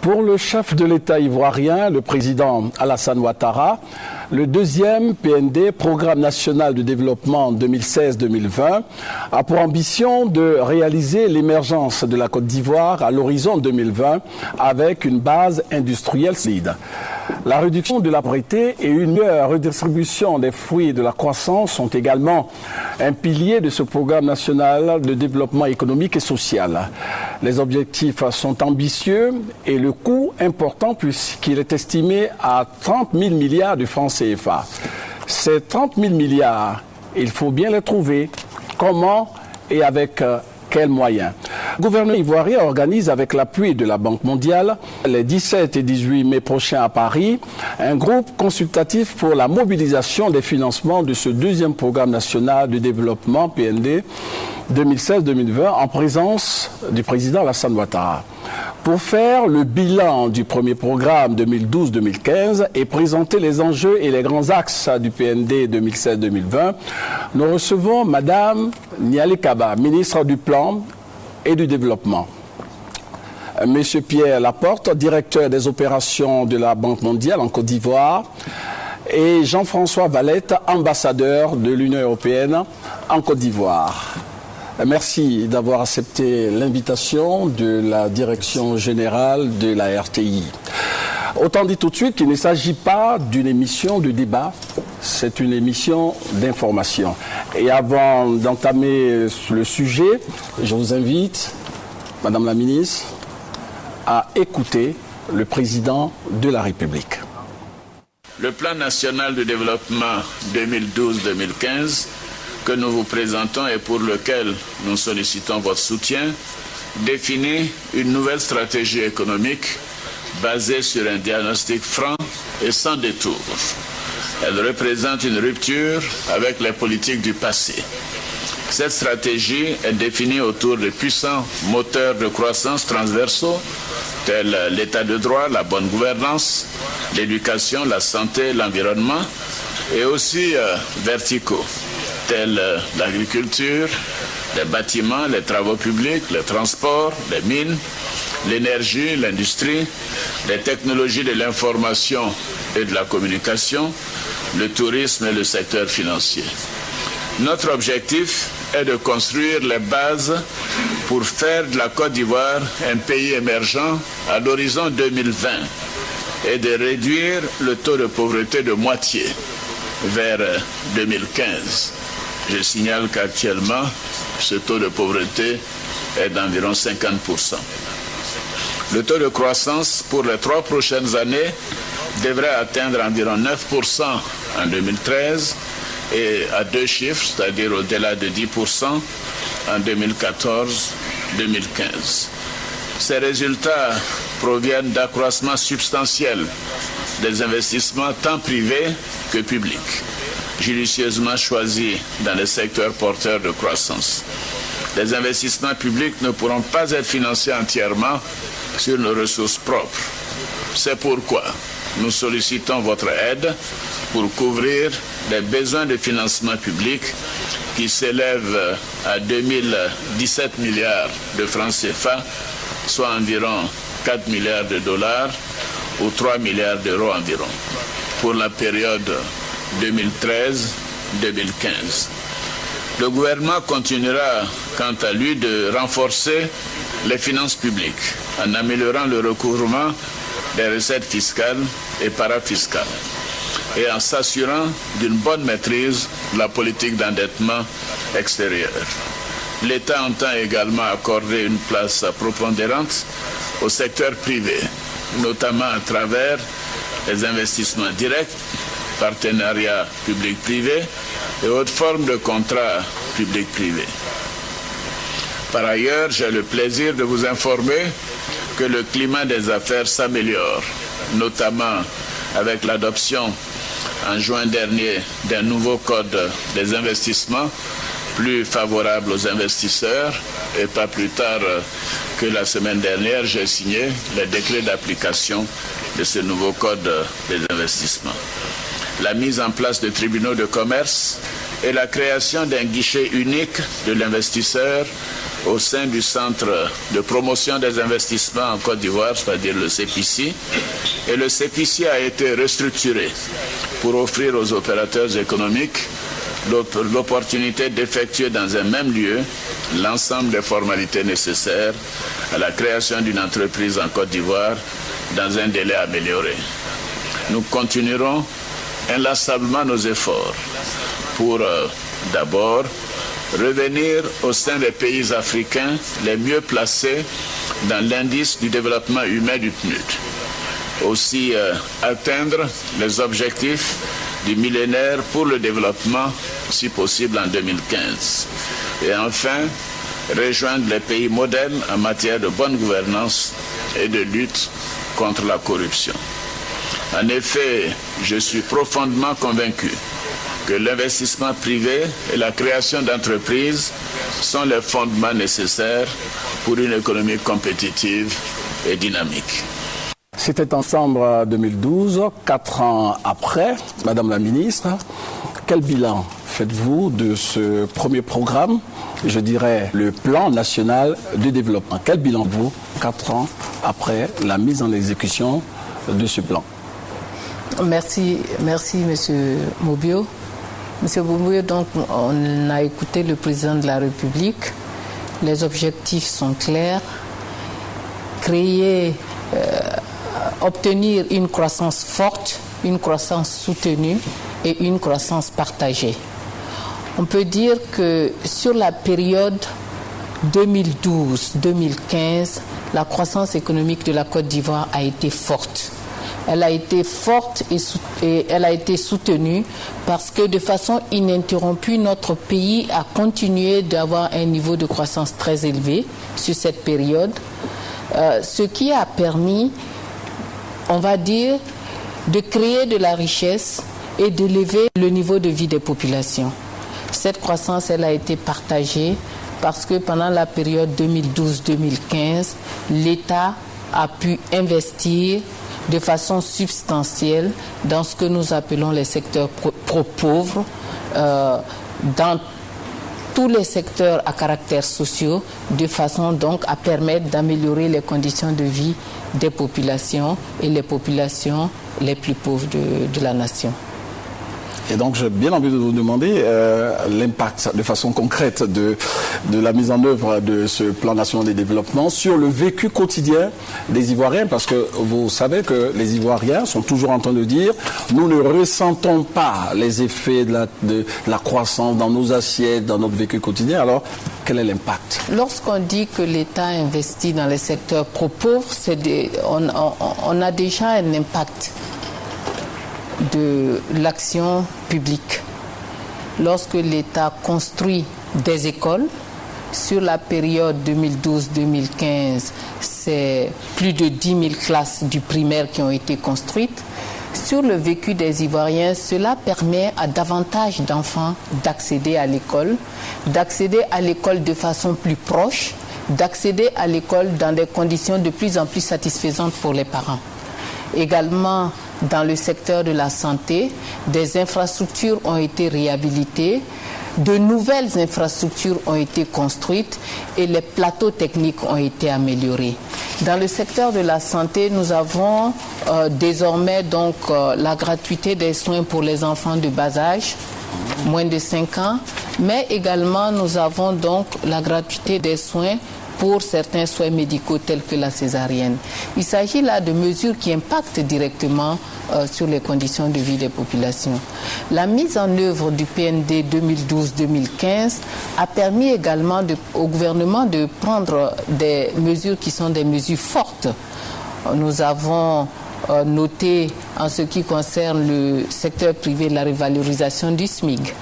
Pour le chef de l'État ivoirien, le président Alassane Ouattara, le deuxième PND, Programme national de développement 2016-2020, a pour ambition de réaliser l'émergence de la Côte d'Ivoire à l'horizon 2020 avec une base industrielle solide. La réduction de la pauvreté et une meilleure redistribution des fruits de la croissance sont également un pilier de ce programme national de développement économique et social. Les objectifs sont ambitieux et le coût important puisqu'il est estimé à 30 000 milliards de francs CFA. Ces 30 000 milliards, il faut bien les trouver. Comment et avec quels moyens? Le gouvernement ivoirien organise avec l'appui de la Banque mondiale les 17 et 18 mai prochains à Paris un groupe consultatif pour la mobilisation des financements de ce deuxième programme national de développement PND 2016-2020 en présence du président Alassane Ouattara. Pour faire le bilan du premier programme 2012-2015 et présenter les enjeux et les grands axes du PND 2016-2020, nous recevons Madame Niali Kaba, ministre du Plan et du Développement. Monsieur Pierre Laporte, directeur des opérations de la Banque mondiale en Côte d'Ivoire, et Jean-François Valette, ambassadeur de l'Union européenne en Côte d'Ivoire. Merci d'avoir accepté l'invitation de la direction générale de la RTI. Autant dit tout de suite qu'il ne s'agit pas d'une émission de débat, c'est une émission d'information. Et avant d'entamer le sujet, je vous invite, Madame la ministre, à écouter le président de la République. Le plan national de développement 2012-2015 que nous vous présentons et pour lequel nous sollicitons votre soutien définit une nouvelle stratégie économique basée sur un diagnostic franc et sans détour. Elle représente une rupture avec les politiques du passé. Cette stratégie est définie autour de puissants moteurs de croissance transversaux tels l'état de droit, la bonne gouvernance, l'éducation, la santé, l'environnement et aussi verticaux tels l'agriculture, les bâtiments, les travaux publics, les transports, les mines, l'énergie, l'industrie, les technologies de l'information et de la communication, le tourisme et le secteur financier. Notre objectif est de construire les bases pour faire de la Côte d'Ivoire un pays émergent à l'horizon 2020 et de réduire le taux de pauvreté de moitié vers 2015. Je signale qu'actuellement, ce taux de pauvreté est d'environ 50%. Le taux de croissance pour les 3 prochaines années devrait atteindre environ 9% en 2013 et à 2 chiffres, c'est-à-dire au-delà de 10% en 2014-2015. Ces résultats proviennent d'accroissements substantiels des investissements tant privés que publics, judicieusement choisis dans les secteurs porteurs de croissance. Les investissements publics ne pourront pas être financés entièrement sur nos ressources propres. C'est pourquoi nous sollicitons votre aide pour couvrir les besoins de financement public qui s'élèvent à 2017 milliards de francs CFA, soit environ 4 milliards de dollars ou 3 milliards d'euros environ, pour la période 2013-2015. Le gouvernement continuera, quant à lui, de renforcer les finances publiques en améliorant le recouvrement des recettes fiscales et parafiscales et en s'assurant d'une bonne maîtrise de la politique d'endettement extérieur. L'État entend également accorder une place prépondérante au secteur privé, notamment à travers les investissements directs, partenariats public-privé et autres formes de contrats public-privé. Par ailleurs, j'ai le plaisir de vous informer que le climat des affaires s'améliore, notamment avec l'adoption en juin dernier d'un nouveau code des investissements plus favorable aux investisseurs et pas plus tard que la semaine dernière, j'ai signé les décrets d'application de ce nouveau code des investissements. La mise en place de tribunaux de commerce et la création d'un guichet unique de l'investisseur au sein du Centre de promotion des investissements en Côte d'Ivoire, c'est-à-dire le CEPICI. Et le CEPICI a été restructuré pour offrir aux opérateurs économiques l'opportunité d'effectuer dans un même lieu l'ensemble des formalités nécessaires à la création d'une entreprise en Côte d'Ivoire dans un délai amélioré. Nous continuerons inlassablement nos efforts pour d'abord revenir au sein des pays africains les mieux placés dans l'indice du développement humain du PNUD. Aussi atteindre les objectifs du millénaire pour le développement, si possible en 2015. Et enfin, rejoindre les pays modernes en matière de bonne gouvernance et de lutte contre la corruption. En effet, je suis profondément convaincu que l'investissement privé et la création d'entreprises sont les fondements nécessaires pour une économie compétitive et dynamique. C'était en décembre 2012, 4 ans après. Madame la ministre, quel bilan faites-vous de ce premier programme, je dirais le plan national de développement? Quel bilan vous, 4 ans après la mise en exécution de ce plan? Merci, Monsieur Mobio. Monsieur Mobio, donc on a écouté le président de la République. Les objectifs sont clairs. Obtenir une croissance forte, une croissance soutenue et une croissance partagée. On peut dire que sur la période 2012-2015, la croissance économique de la Côte d'Ivoire a été forte. Elle a été forte et elle a été soutenue parce que de façon ininterrompue, notre pays a continué d'avoir un niveau de croissance très élevé sur cette période, ce qui a permis, on va dire, de créer de la richesse et d'élever le niveau de vie des populations. Cette croissance, elle a été partagée parce que pendant la période 2012-2015, l'État a pu investir de façon substantielle dans ce que nous appelons les secteurs pro-pauvres, dans tous les secteurs à caractère social, de façon donc à permettre d'améliorer les conditions de vie des populations et les populations les plus pauvres de la nation. Et donc, j'ai bien envie de vous demander l'impact de façon concrète de la mise en œuvre de ce plan national de développement sur le vécu quotidien des Ivoiriens, parce que vous savez que les Ivoiriens sont toujours en train de dire nous ne ressentons pas les effets de la croissance dans nos assiettes, dans notre vécu quotidien. Alors, quel est l'impact? Lorsqu'on dit que l'État investit dans les secteurs pro-pauvres, on a déjà un impact de l'action publique. Lorsque l'État construit des écoles, sur la période 2012-2015, c'est plus de 10 000 classes du primaire qui ont été construites. Sur le vécu des Ivoiriens, cela permet à davantage d'enfants d'accéder à l'école de façon plus proche, d'accéder à l'école dans des conditions de plus en plus satisfaisantes pour les parents. Également, dans le secteur de la santé, des infrastructures ont été réhabilitées, de nouvelles infrastructures ont été construites et les plateaux techniques ont été améliorés. Dans le secteur de la santé, nous avons désormais donc la gratuité des soins pour les enfants de bas âge, moins de 5 ans, mais également nous avons donc la gratuité des soins pour certains soins médicaux tels que la césarienne. Il s'agit là de mesures qui impactent directement sur les conditions de vie des populations. La mise en œuvre du PND 2012-2015 a permis également au gouvernement de prendre des mesures qui sont des mesures fortes. Nous avons noté en ce qui concerne le secteur privé la revalorisation du SMIC.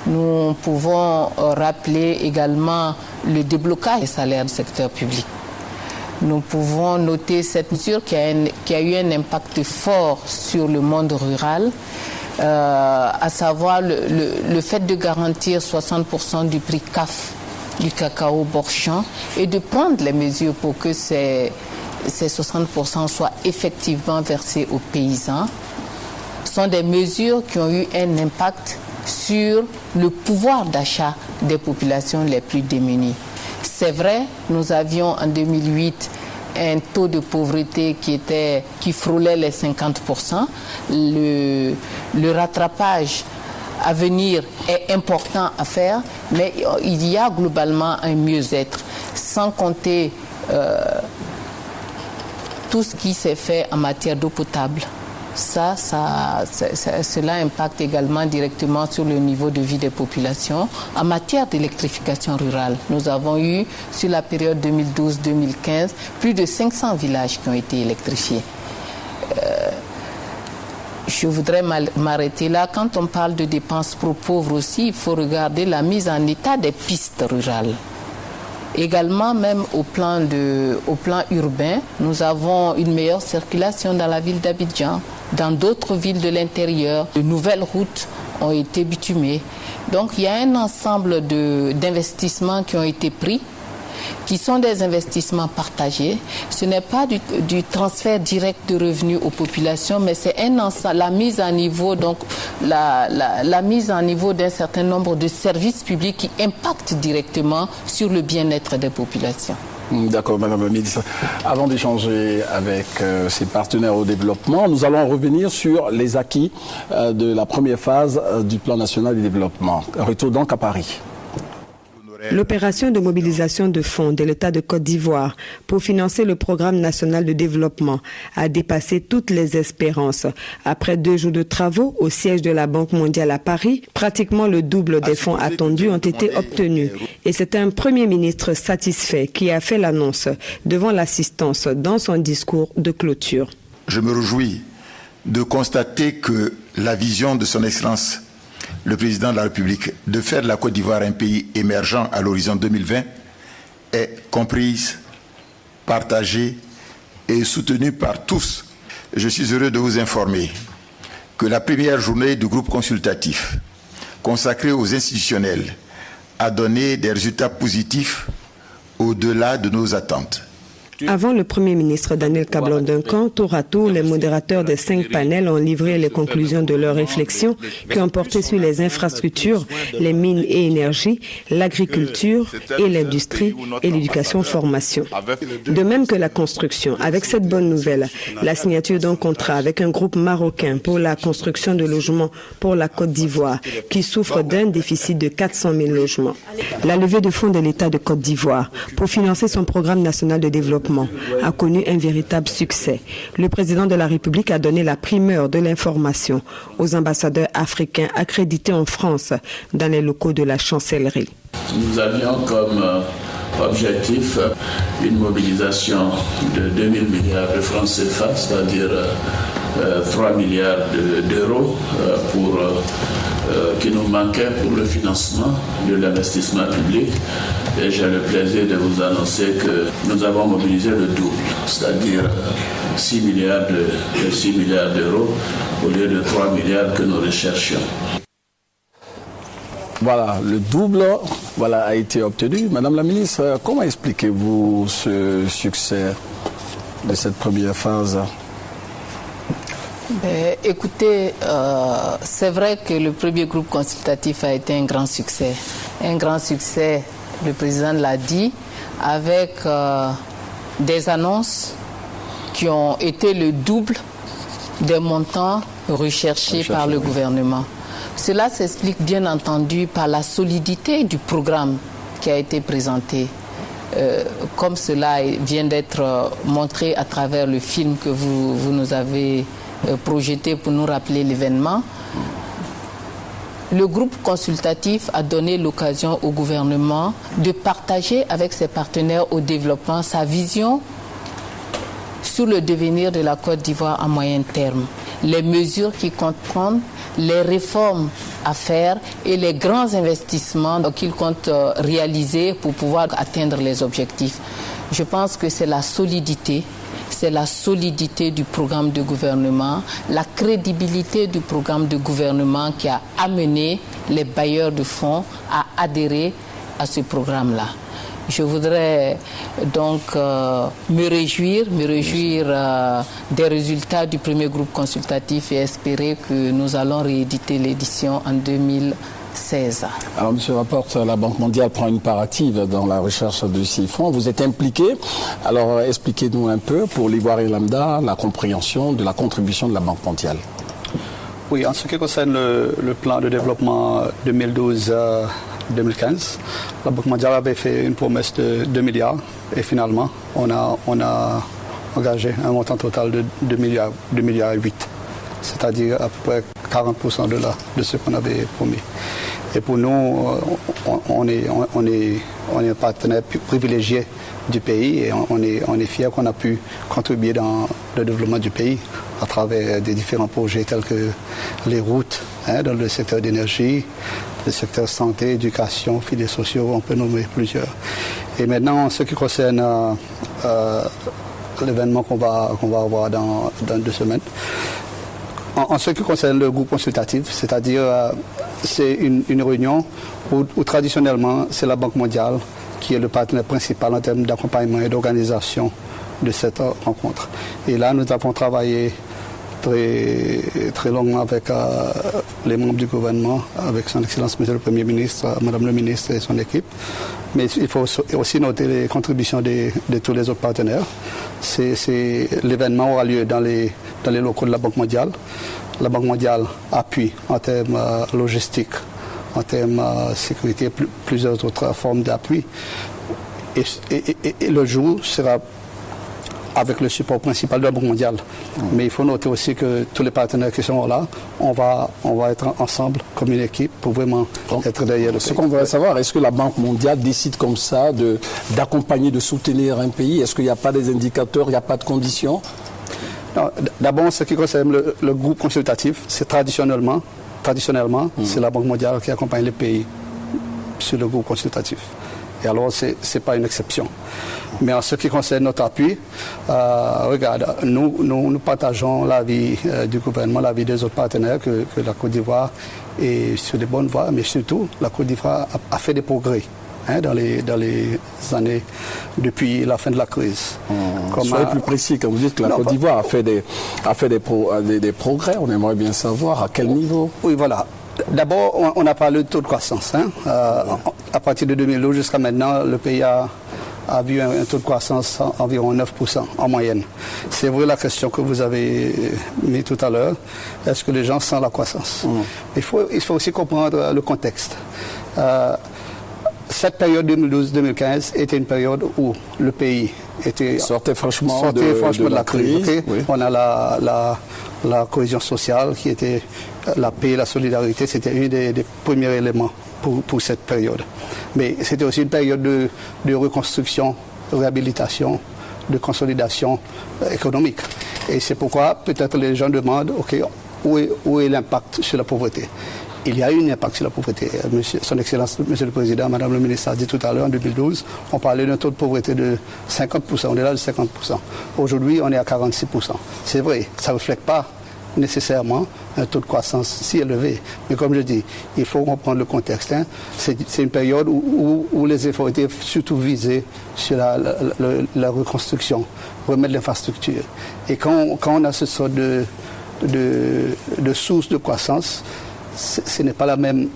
Nous pouvons rappeler également le déblocage des salaires du secteur public. Nous pouvons noter cette mesure qui a eu un impact fort sur le monde rural, à savoir le fait de garantir 60% du prix CAF du cacao Bourg-Champ et de prendre les mesures pour que ces 60% soient effectivement versés aux paysans. Ce sont des mesures qui ont eu un impact sur le pouvoir d'achat des populations les plus démunies. C'est vrai, nous avions en 2008 un taux de pauvreté qui frôlait les 50%. Le rattrapage à venir est important à faire, mais il y a globalement un mieux-être, sans compter tout ce qui s'est fait en matière d'eau potable. Cela impacte également directement sur le niveau de vie des populations. En matière d'électrification rurale, nous avons eu, sur la période 2012-2015, plus de 500 villages qui ont été électrifiés. Je voudrais m'arrêter là. Quand on parle de dépenses pro pauvres aussi, il faut regarder la mise en état des pistes rurales. Également, même au plan urbain, nous avons une meilleure circulation dans la ville d'Abidjan. Dans d'autres villes de l'intérieur, de nouvelles routes ont été bitumées. Donc il y a un ensemble d'investissements qui ont été pris, qui sont des investissements partagés. Ce n'est pas du transfert direct de revenus aux populations, mais c'est la mise à niveau, donc la mise à niveau d'un certain nombre de services publics qui impactent directement sur le bien-être des populations. D'accord, Madame la Ministre. Avant d'échanger avec ses partenaires au développement, nous allons revenir sur les acquis de la première phase du plan national de développement. Retour donc à Paris. L'opération de mobilisation de fonds de l'État de Côte d'Ivoire pour financer le programme national de développement a dépassé toutes les espérances. Après 2 jours de travaux au siège de la Banque mondiale à Paris, pratiquement le double des fonds attendus ont été obtenus. Et c'est un Premier ministre satisfait qui a fait l'annonce devant l'assistance dans son discours de clôture. Je me réjouis de constater que la vision de son Excellence le président de la République de faire de la Côte d'Ivoire un pays émergent à l'horizon 2020 est comprise, partagée et soutenue par tous. Je suis heureux de vous informer que la première journée du groupe consultatif consacré aux institutionnels a donné des résultats positifs au-delà de nos attentes. Avant le Premier ministre Daniel Kablan-Duncan, tour à tour, les modérateurs des 5 panels ont livré les conclusions de leurs réflexions qui ont porté sur les infrastructures, les mines et énergies, l'agriculture et l'industrie et l'éducation-formation. De même que la construction. Avec cette bonne nouvelle, la signature d'un contrat avec un groupe marocain pour la construction de logements pour la Côte d'Ivoire qui souffre d'un déficit de 400 000 logements. La levée de fonds de l'État de Côte d'Ivoire pour financer son programme national de développement a connu un véritable succès. Le président de la République a donné la primeur de l'information aux ambassadeurs africains accrédités en France dans les locaux de la chancellerie. Nous avions comme objectif une mobilisation de 2 000 milliards de francs CFA, c'est-à-dire 3 milliards d'euros qui nous manquaient pour le financement de l'investissement public. Et j'ai le plaisir de vous annoncer que nous avons mobilisé le double, c'est-à-dire 6 milliards d'euros au lieu de 3 milliards que nous recherchions. Voilà, le double a été obtenu. Madame la Ministre, comment expliquez-vous ce succès de cette première phase ? Écoutez, c'est vrai que le premier groupe consultatif a été un grand succès. Un grand succès, le président l'a dit, avec des annonces qui ont été le double des montants recherchés par le gouvernement. Cela s'explique bien entendu par la solidité du programme qui a été présenté. Comme cela vient d'être montré à travers le film que vous nous avez projeté pour nous rappeler l'événement. Le groupe consultatif a donné l'occasion au gouvernement de partager avec ses partenaires au développement sa vision sur le devenir de la Côte d'Ivoire à moyen terme, les mesures qu'il compte prendre, les réformes à faire et les grands investissements qu'il compte réaliser pour pouvoir atteindre les objectifs. Je pense que c'est la solidité du programme de gouvernement, la crédibilité du programme de gouvernement qui a amené les bailleurs de fonds à adhérer à ce programme-là. Je voudrais donc me réjouir des résultats du premier groupe consultatif et espérer que nous allons rééditer l'édition en 2016. Alors, M. Laporte, la Banque mondiale prend une part active dans la recherche de ces fonds. Vous êtes impliqué. Alors, expliquez-nous un peu, pour l'Ivoirien lambda, la compréhension de la contribution de la Banque mondiale. Oui, en ce qui concerne le plan de développement 2012-2015, la Banque mondiale avait fait une promesse de 2 milliards et finalement, on a engagé un montant total de 2 milliards 8, c'est-à-dire à peu près 40% de ce qu'on avait promis. Et pour nous, on est un partenaire privilégié du pays et on est fiers qu'on a pu contribuer dans le développement du pays à travers des différents projets tels que les routes, dans le secteur d'énergie, le secteur santé, éducation, filets sociaux, on peut nommer plusieurs. Et maintenant, en ce qui concerne l'événement qu'on va avoir dans 2 semaines, en ce qui concerne le groupe consultatif, c'est-à-dire c'est une réunion où traditionnellement c'est la Banque mondiale qui est le partenaire principal en termes d'accompagnement et d'organisation de cette rencontre. Et là, nous avons travaillé très, très longuement avec les membres du gouvernement, avec son Excellence Monsieur le Premier ministre, Madame le ministre et son équipe. Mais il faut aussi noter les contributions de tous les autres partenaires. L'événement aura lieu dans les locaux de la Banque mondiale. La Banque mondiale appuie en termes logistiques, en termes sécurité, plusieurs autres formes d'appui. Et le jour sera avec le support principal de la Banque mondiale. Mais il faut noter aussi que tous les partenaires qui sont là, on va être ensemble comme une équipe pour vraiment être derrière le pays. Ce qu'on voudrait savoir, est-ce que la Banque mondiale décide comme ça d'accompagner, de soutenir un pays? Est-ce qu'il n'y a pas des indicateurs, il n'y a pas de conditions? D'abord, ce qui concerne le groupe consultatif, c'est traditionnellement, c'est la Banque mondiale qui accompagne les pays sur le groupe consultatif. Et alors, ce n'est pas une exception. Mais en ce qui concerne notre appui, regarde, nous partageons l'avis du gouvernement, l'avis des autres partenaires que la Côte d'Ivoire est sur de bonnes voies, mais surtout, la Côte d'Ivoire a fait des progrès dans les années depuis la fin de la crise. Soyez plus précis quand vous dites que la Côte d'Ivoire a fait des progrès. On aimerait bien savoir à quel niveau. Oui, voilà. D'abord, on a parlé de taux de croissance. À partir de 2012 jusqu'à maintenant, le pays a vu un taux de croissance environ 9% en moyenne. C'est vrai la question que vous avez mise tout à l'heure. Est-ce que les gens sentent la croissance? Il faut aussi comprendre le contexte. Cette période 2012-2015 était une période où le pays sortait franchement de la crise. Okay? Oui. On a la cohésion sociale qui était la paix, la solidarité, c'était un des premiers éléments pour cette période. Mais c'était aussi une période de reconstruction, de réhabilitation, de consolidation économique. Et c'est pourquoi peut-être les gens demandent, OK, où est l'impact sur la pauvreté? Il y a eu un impact sur la pauvreté. Son Excellence, Monsieur le Président, Madame le Ministre a dit tout à l'heure, en 2012, on parlait d'un taux de pauvreté de 50%. On est là de 50%. Aujourd'hui, on est à 46%. C'est vrai, ça ne reflète pas nécessairement un taux de croissance si élevé. Mais comme je dis, il faut comprendre le contexte. C'est une période où les efforts étaient surtout visés sur la reconstruction, remettre l'infrastructure. Et quand on a ce sort de source de croissance, ce n'est pas la même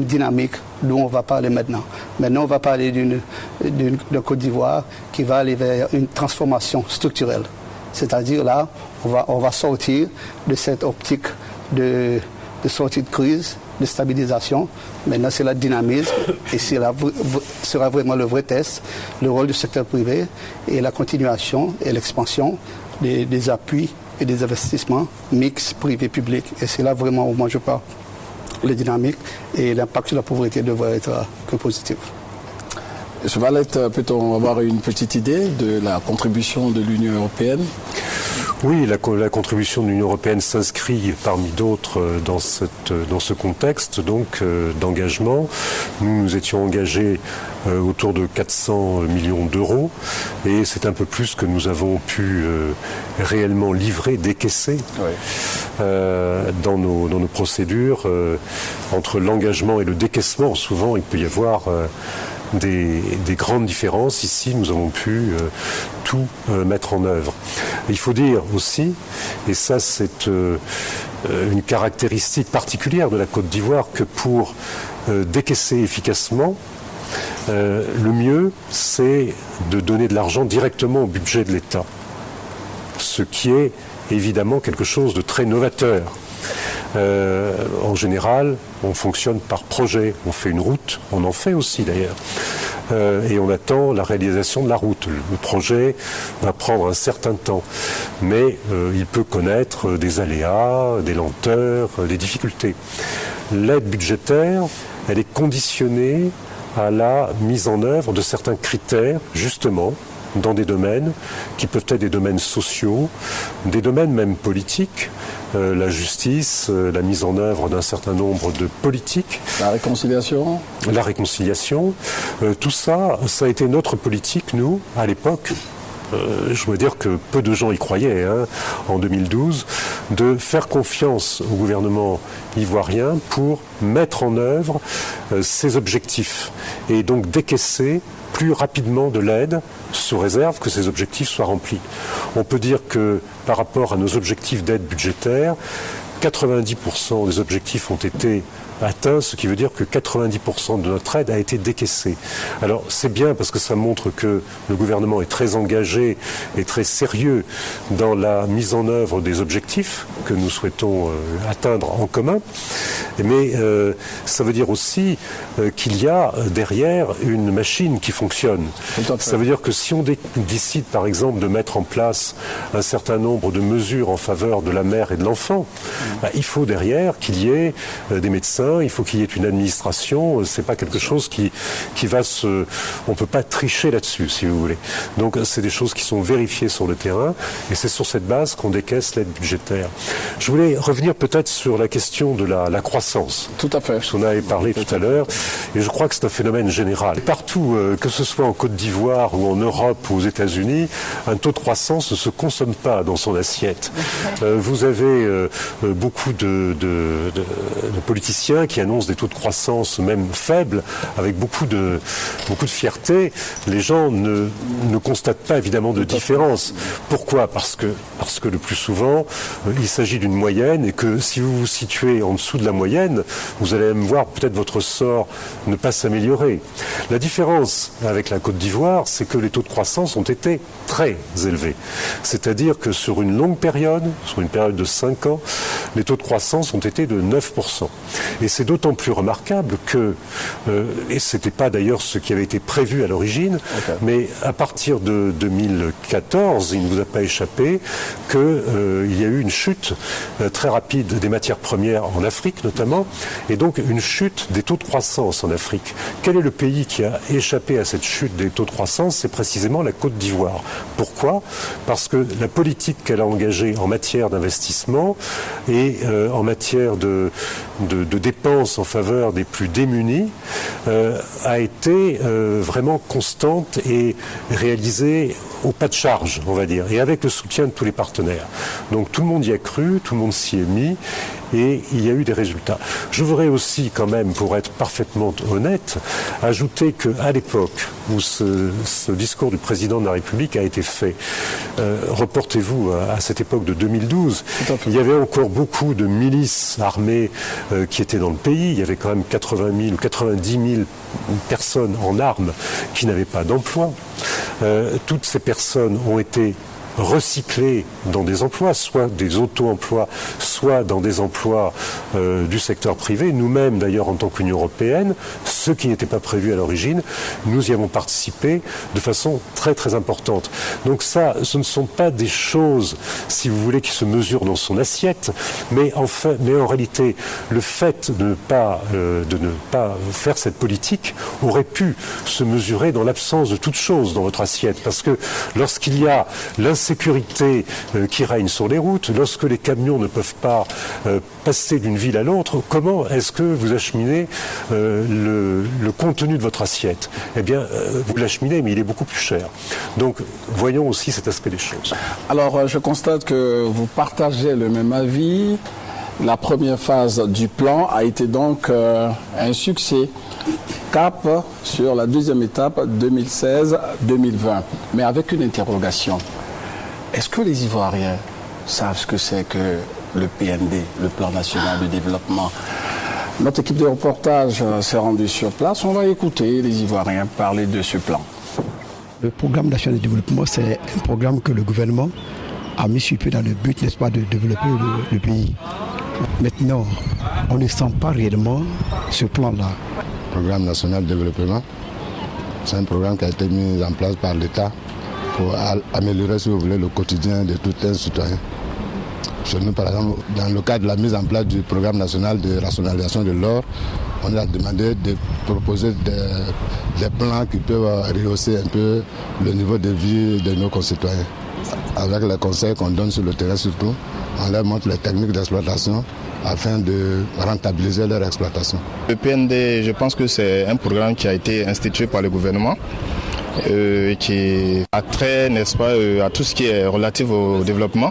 dynamique dont on va parler maintenant. Maintenant, on va parler d'une Côte d'Ivoire qui va aller vers une transformation structurelle. C'est-à-dire là, on va sortir de cette optique de sortie de crise, de stabilisation. Maintenant, c'est la dynamisme et sera vraiment le vrai test, le rôle du secteur privé et la continuation et l'expansion des appuis et des investissements mixtes privé-public. Et c'est là vraiment où moi je parle. Les dynamiques et l'impact sur la pauvreté devraient être que positif. M. Valette, peut-on avoir une petite idée de la contribution de l'Union européenne? Oui, la contribution de l'Union européenne s'inscrit parmi d'autres dans ce contexte donc d'engagement. Nous nous étions engagés autour de 400 millions d'euros et c'est un peu plus que nous avons pu réellement livrer, décaisser dans nos procédures. Entre l'engagement et le décaissement, souvent il peut y avoir des grandes différences. Ici, nous avons pu tout mettre en œuvre. Il faut dire aussi, et ça c'est une caractéristique particulière de la Côte d'Ivoire que pour décaisser efficacement, le mieux, c'est de donner de l'argent directement au budget de l'État. Ce qui est évidemment quelque chose de très novateur. En général, on fonctionne par projet. On fait une route, on en fait aussi d'ailleurs. Et on attend la réalisation de la route. Le projet va prendre un certain temps. Mais il peut connaître des aléas, des lenteurs, des difficultés. L'aide budgétaire, elle est conditionnée à la mise en œuvre de certains critères, justement, dans des domaines qui peuvent être des domaines sociaux, des domaines même politiques, la justice, la mise en œuvre d'un certain nombre de politiques. La réconciliation. La réconciliation. Tout ça, ça a été notre politique, nous, à l'époque. Je dois dire que peu de gens y croyaient, en 2012, de faire confiance au gouvernement ivoirien pour mettre en œuvre ses objectifs et donc décaisser plus rapidement de l'aide sous réserve que ces objectifs soient remplis. On peut dire que par rapport à nos objectifs d'aide budgétaire, 90% des objectifs ont été atteint, ce qui veut dire que 90% de notre aide a été décaissée. Alors c'est bien parce que ça montre que le gouvernement est très engagé et très sérieux dans la mise en œuvre des objectifs que nous souhaitons atteindre en commun, mais ça veut dire aussi qu'il y a derrière une machine qui fonctionne. Ça veut dire que si on décide par exemple de mettre en place un certain nombre de mesures en faveur de la mère et de l'enfant, il faut derrière qu'il y ait des médecins, il faut qu'il y ait une administration, c'est pas quelque chose qui va se... On peut pas tricher là-dessus, si vous voulez. Donc c'est des choses qui sont vérifiées sur le terrain et c'est sur cette base qu'on décaisse l'aide budgétaire. Je voulais revenir peut-être sur la question de la croissance. Tout à fait. On avait parlé tout à l'heure et je crois que c'est un phénomène général. Partout, que ce soit en Côte d'Ivoire ou en Europe ou aux États-Unis, un taux de croissance ne se consomme pas dans son assiette. Vous avez beaucoup de politiciens qui annoncent des taux de croissance même faibles, avec beaucoup de fierté. Les gens ne constatent pas évidemment de différence. Pourquoi ? Parce que le plus souvent, il s'agit d'une moyenne et que si vous vous situez en dessous de la moyenne, vous allez même voir peut-être votre sort ne pas s'améliorer. La différence avec la Côte d'Ivoire, c'est que les taux de croissance ont été très élevés. C'est-à-dire que sur une longue période, sur une période de 5 ans, les taux de croissance ont été de 9%. Et c'est d'autant plus remarquable que, et ce n'était pas d'ailleurs ce qui avait été prévu à l'origine, mais à partir de 2014, il ne vous a pas échappé qu'il y a eu une chute très rapide des matières premières en Afrique notamment, et donc une chute des taux de croissance en Afrique. Quel est le pays qui a échappé à cette chute des taux de croissance ? C'est précisément la Côte d'Ivoire. Pourquoi ? Parce que la politique qu'elle a engagée en matière d'investissement et en matière de dépenses en faveur des plus démunis a été vraiment constante et réalisée au pas de charge, on va dire, et avec le soutien de tous les partenaires. Donc tout le monde y a cru, tout le monde s'y est mis, et il y a eu des résultats. Je voudrais aussi, quand même, pour être parfaitement honnête, ajouter qu'à l'époque où ce discours du président de la République a été fait, reportez-vous à cette époque de 2012, il y avait encore beaucoup de milices armées qui étaient dans le pays. Il y avait quand même 80 000 ou 90 000 personnes en armes qui n'avaient pas d'emploi. Toutes ces personnes ont été recyclés dans des emplois, soit des auto-emplois, soit dans des emplois du secteur privé. Nous-mêmes, d'ailleurs, en tant qu'Union européenne, ce qui n'était pas prévu à l'origine, nous y avons participé de façon très très importante. Donc ça, ce ne sont pas des choses, si vous voulez, qui se mesurent dans son assiette, mais en réalité, le fait de ne pas faire cette politique aurait pu se mesurer dans l'absence de toute chose dans votre assiette, parce que lorsqu'il y a l'insécurité qui règne sur les routes, lorsque les camions ne peuvent pas passer d'une ville à l'autre, comment est-ce que vous acheminez le contenu de votre assiette ? Eh bien, vous l'acheminez, mais il est beaucoup plus cher. Donc, voyons aussi cet aspect des choses. Alors, je constate que vous partagez le même avis. La première phase du plan a été donc un succès. Cap sur la deuxième étape, 2016-2020. Mais avec une interrogation. Est-ce que les Ivoiriens savent ce que c'est que le PND, le Plan National de Développement. Notre équipe de reportage s'est rendue sur place. On va écouter les Ivoiriens parler de ce plan. Le programme national de développement, c'est un programme que le gouvernement a mis sur pied dans le but, n'est-ce pas, de développer le pays. Maintenant, on ne sent pas réellement ce plan-là. Le programme national de développement, c'est un programme qui a été mis en place par l'État pour améliorer, si vous voulez, le quotidien de tout un citoyen. Chez nous, par exemple, dans le cadre de la mise en place du programme national de rationalisation de l'or, on a demandé de proposer des plans qui peuvent rehausser un peu le niveau de vie de nos concitoyens. Avec les conseils qu'on donne sur le terrain surtout, on leur montre les techniques d'exploitation afin de rentabiliser leur exploitation. Le PND, je pense que c'est un programme qui a été institué par le gouvernement qui a trait, n'est-ce pas, à tout ce qui est relatif au développement.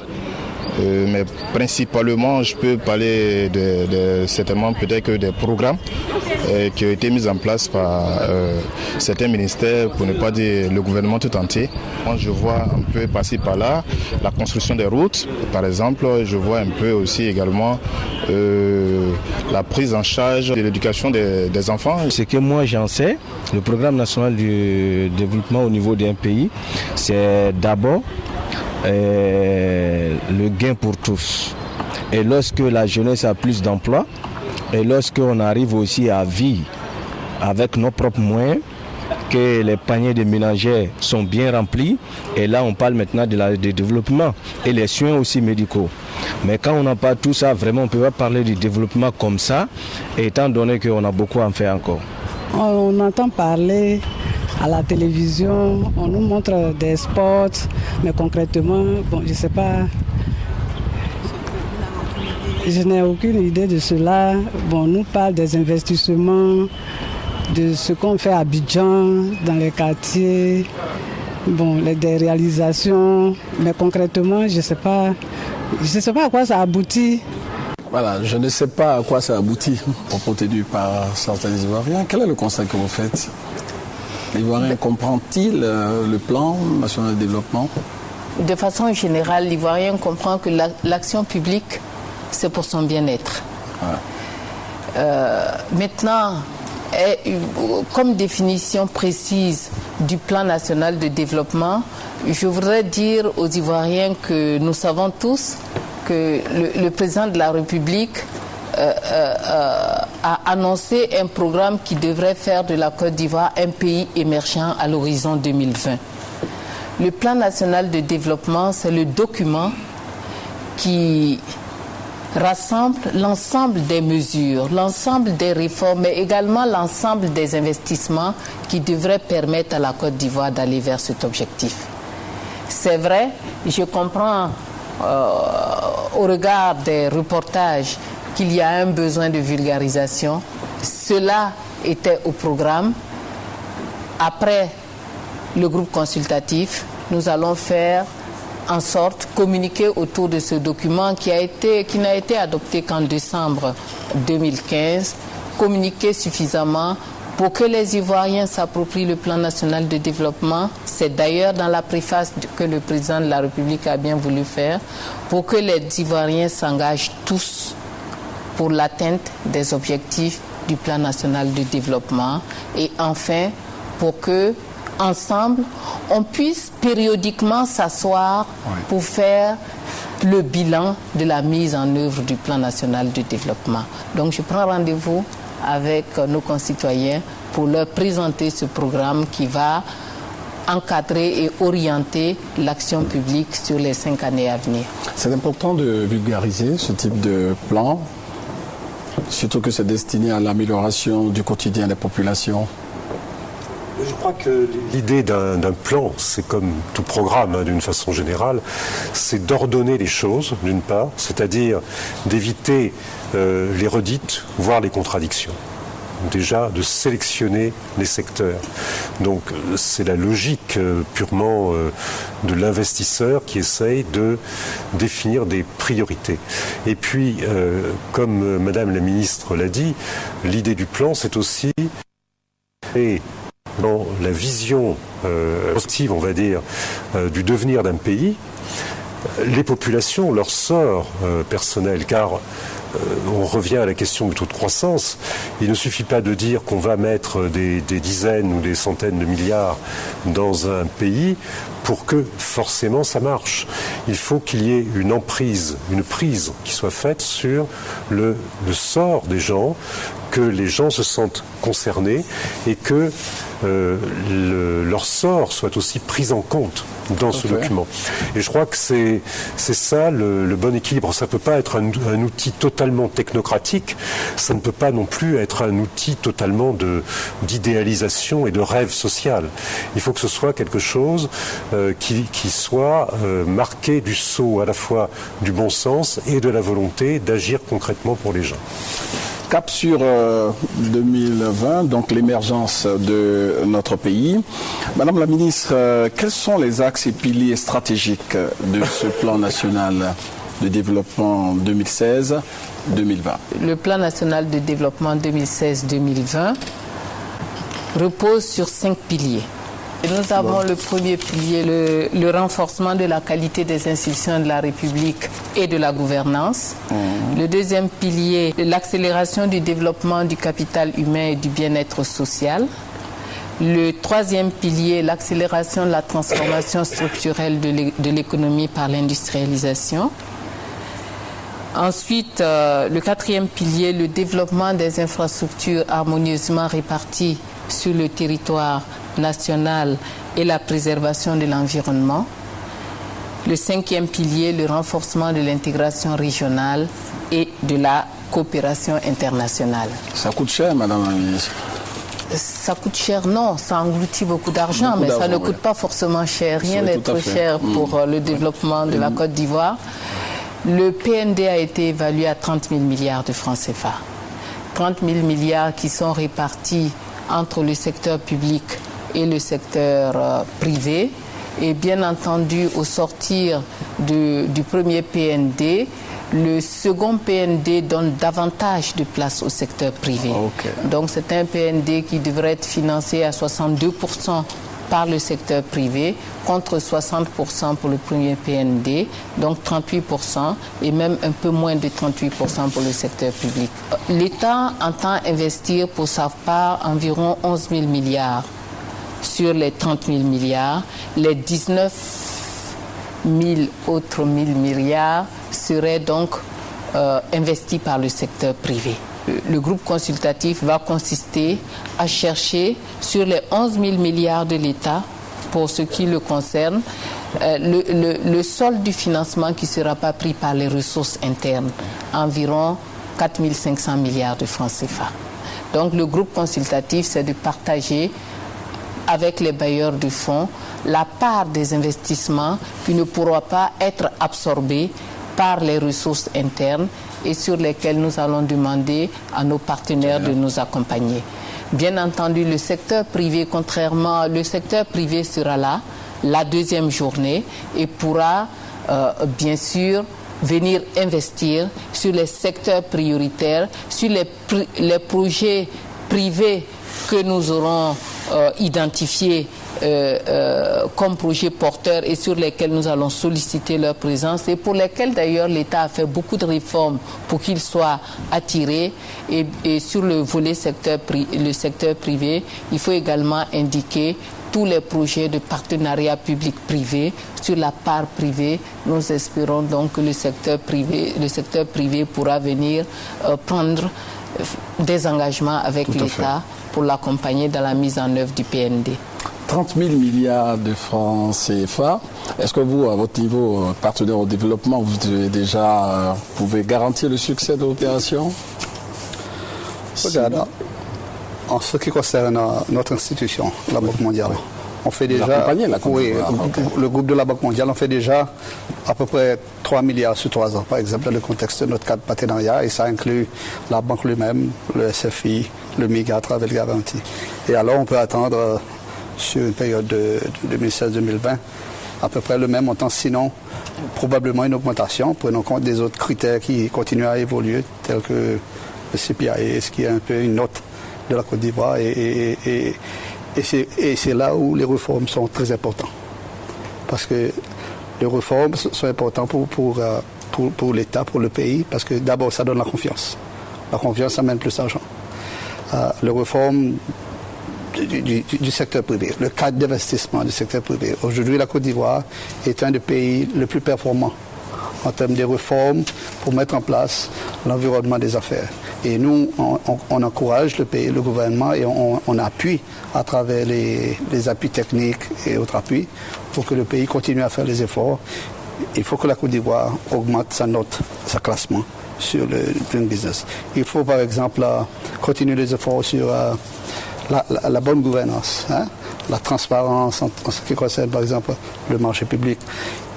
Mais principalement, je peux parler certainement peut-être que des programmes qui ont été mis en place par certains ministères, pour ne pas dire le gouvernement tout entier. Moi, je vois un peu passer par là la construction des routes, par exemple. Je vois un peu aussi également la prise en charge de l'éducation des enfants. Ce que moi j'en sais, le programme national du développement au niveau d'un pays, c'est d'abord le gain pour tous. Et lorsque la jeunesse a plus d'emplois, et lorsqu'on arrive aussi à vivre avec nos propres moyens, que les paniers de ménagères sont bien remplis, et là on parle maintenant de développement et les soins aussi médicaux. Mais quand on n'a pas tout ça, vraiment on ne peut pas parler du développement comme ça, étant donné qu'on a beaucoup à en faire encore. On entend parler à la télévision, on nous montre des spots, mais concrètement, bon, je ne sais pas, je n'ai aucune idée de cela. Bon, on nous parle des investissements, de ce qu'on fait à Abidjan, dans les quartiers, bon, des réalisations, mais concrètement, je ne sais pas à quoi ça aboutit. Voilà, je ne sais pas à quoi ça aboutit, propos tenu par certains Ivoiriens. Quel est le constat que vous faites ? L'Ivoirien comprend-il le plan national de développement ? De façon générale, l'Ivoirien comprend que l'action publique, c'est pour son bien-être. Ouais. Maintenant, comme définition précise du plan national de développement, je voudrais dire aux Ivoiriens que nous savons tous que le président de la République a annoncé un programme qui devrait faire de la Côte d'Ivoire un pays émergent à l'horizon 2020. Le plan national de développement, c'est le document qui rassemble l'ensemble des mesures, l'ensemble des réformes, mais également l'ensemble des investissements qui devraient permettre à la Côte d'Ivoire d'aller vers cet objectif. C'est vrai, je comprends au regard des reportages qu'il y a un besoin de vulgarisation. Cela était au programme. Après le groupe consultatif, nous allons faire en sorte communiquer autour de ce document qui n'a été adopté qu'en décembre 2015, communiquer suffisamment pour que les Ivoiriens s'approprient le plan national de développement. C'est d'ailleurs dans la préface que le président de la République a bien voulu faire, pour que les Ivoiriens s'engagent tous pour l'atteinte des objectifs du plan national de développement, et enfin pour que ensemble on puisse périodiquement s'asseoir pour faire le bilan de la mise en œuvre du plan national de développement. Donc je prends rendez-vous avec nos concitoyens pour leur présenter ce programme qui va encadrer et orienter l'action publique sur les 5 années à venir. C'est important de vulgariser ce type de plan, surtout que c'est destiné à l'amélioration du quotidien des populations. Je crois que l'idée d'un plan, c'est comme tout programme d'une façon générale, c'est d'ordonner les choses d'une part, c'est-à-dire d'éviter les redites, voire les contradictions. Déjà de sélectionner les secteurs. Donc c'est la logique purement de l'investisseur qui essaye de définir des priorités. Et puis, comme Madame la Ministre l'a dit, l'idée du plan, c'est aussi dans la vision positive, on va dire, du devenir d'un pays, les populations, leur sort personnel, car on revient à la question du taux de croissance. Il ne suffit pas de dire qu'on va mettre des dizaines ou des centaines de milliards dans un pays pour que forcément ça marche. Il faut qu'il y ait une prise qui soit faite sur le sort des gens, que les gens se sentent concernés et que leur sort soit aussi pris en compte dans ce document. Et je crois que c'est ça le bon équilibre. Ça ne peut pas être un outil totalement technocratique, ça ne peut pas non plus être un outil totalement d'idéalisation et de rêve social. Il faut que ce soit quelque chose qui soit marqué du sceau à la fois du bon sens et de la volonté d'agir concrètement pour les gens. Cap sur 2020, donc l'émergence de notre pays. Madame la ministre, quels sont les axes et piliers stratégiques de ce plan national de développement 2016-2020 ? Le plan national de développement 2016-2020 repose sur 5 piliers. Et nous avons le premier pilier, le renforcement de la qualité des institutions de la République et de la gouvernance. Le deuxième pilier, l'accélération du développement du capital humain et du bien-être social. Le troisième pilier, l'accélération de la transformation structurelle de l'économie par l'industrialisation. Ensuite, le quatrième pilier, le développement des infrastructures harmonieusement réparties sur le territoire national et la préservation de l'environnement. Le cinquième pilier, le renforcement de l'intégration régionale et de la coopération internationale. Ça coûte cher, Madame la ministre? Ça coûte cher, non, ça engloutit beaucoup d'argent, mais ça ne coûte pas forcément cher. Rien n'est trop cher pour le développement de la Côte d'Ivoire. Le PND a été évalué à 30 000 milliards de francs CFA. 30 000 milliards qui sont répartis entre le secteur public et le secteur privé. Et bien entendu, au sortir du premier PND, le second PND donne davantage de place au secteur privé. Donc c'est un PND qui devrait être financé à 62% par le secteur privé, contre 60% pour le premier PND, donc 38% et même un peu moins de 38% pour le secteur public. L'État entend investir pour sa part environ 11 000 milliards sur les 30 000 milliards. Les 19 000 autres milliards seraient donc investis par le secteur privé. Le groupe consultatif va consister à chercher sur les 11 000 milliards de l'État, pour ce qui le concerne, le solde du financement qui ne sera pas pris par les ressources internes, environ 4 500 milliards de francs CFA. Donc le groupe consultatif, c'est de partager avec les bailleurs de fonds la part des investissements qui ne pourra pas être absorbés par les ressources internes et sur lesquels nous allons demander à nos partenaires de nous accompagner. Bien entendu, le secteur privé, le secteur privé sera là la deuxième journée et pourra bien sûr venir investir sur les secteurs prioritaires, sur les projets privés que nous aurons identifiés comme projets porteurs et sur lesquels nous allons solliciter leur présence et pour lesquels d'ailleurs l'État a fait beaucoup de réformes pour qu'ils soient attirés. Et sur le volet secteur privé, il faut également indiquer tous les projets de partenariat public-privé. Sur la part privée, nous espérons donc que le secteur privé pourra venir prendre des engagements avec l'État pour l'accompagner dans la mise en œuvre du PND. 30 000 milliards de francs CFA. Est-ce que vous, à votre niveau, partenaire au développement, vous pouvez garantir le succès de l'opération? Regarde, en ce qui concerne notre institution, la Banque mondiale, on fait déjà, le groupe de la Banque mondiale, on fait déjà à peu près 3 milliards sur 3 ans, par exemple, dans le contexte de notre cadre de partenariat, et ça inclut la banque lui-même, le SFI, le MIGA à travers le garantie. Et alors, on peut attendre sur une période de 2016-2020 à peu près le même montant, sinon probablement une augmentation, prenant compte des autres critères qui continuent à évoluer, tels que le CPI, ce qui est un peu une note de la Côte d'Ivoire, et c'est là où les réformes sont très importantes. Parce que Les réformes sont importantes pour l'État, pour le pays, parce que d'abord, ça donne la confiance. La confiance amène plus d'argent. Les réformes du secteur privé, le cadre d'investissement du secteur privé. Aujourd'hui, la Côte d'Ivoire est un des pays les plus performants en termes de réformes pour mettre en place l'environnement des affaires. Et nous, on encourage le pays, le gouvernement, et on appuie à travers les appuis techniques et autres appuis pour que le pays continue à faire les efforts. Il faut que la Côte d'Ivoire augmente sa note, sa classement sur le Doing Business. Il faut par exemple continuer les efforts sur la bonne gouvernance, la transparence en ce qui concerne par exemple le marché public.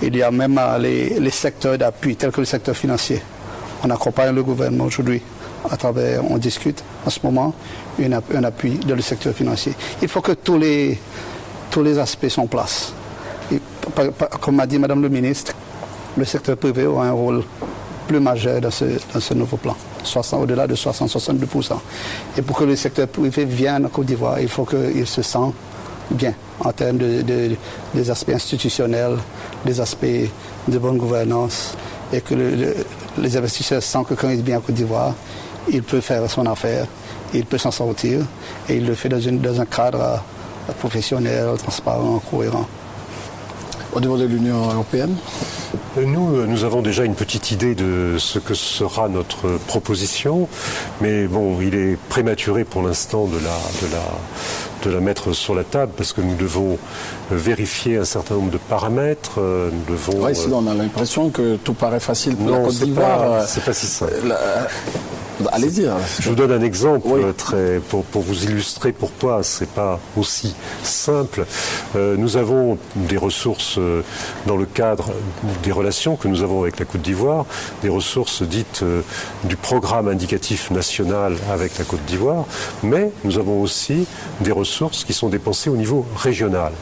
Il y a même les secteurs d'appui tels que le secteur financier. On accompagne le gouvernement aujourd'hui à travers, on discute en ce moment un appui dans le secteur financier. Il faut que tous les aspects soient en place. Et, comme m'a dit Madame le ministre, le secteur privé aura un rôle plus majeur dans ce nouveau plan, au-delà de 60-62%. Et pour que le secteur privé vienne en Côte d'Ivoire, il faut qu'il se sente bien en termes des aspects institutionnels, des aspects de bonne gouvernance, et que les investisseurs sentent que quand ils viennent en Côte d'Ivoire, il peut faire son affaire, il peut s'en sortir, et il le fait dans un cadre professionnel, transparent, cohérent. Au niveau de l'Union européenne ? Nous avons déjà une petite idée de ce que sera notre proposition, mais bon, il est prématuré pour l'instant de la mettre sur la table parce que nous devons vérifier un certain nombre de paramètres. Nous devons. Oui, sinon on a l'impression que tout paraît facile pour la Côte d'Ivoire. C'est pas si simple. Allez-y. Je vous donne un exemple pour vous illustrer pourquoi c'est pas aussi simple. Nous avons des ressources dans le cadre des relations que nous avons avec la Côte d'Ivoire, des ressources dites du programme indicatif national avec la Côte d'Ivoire, mais nous avons aussi des ressources qui sont dépensées au niveau régional.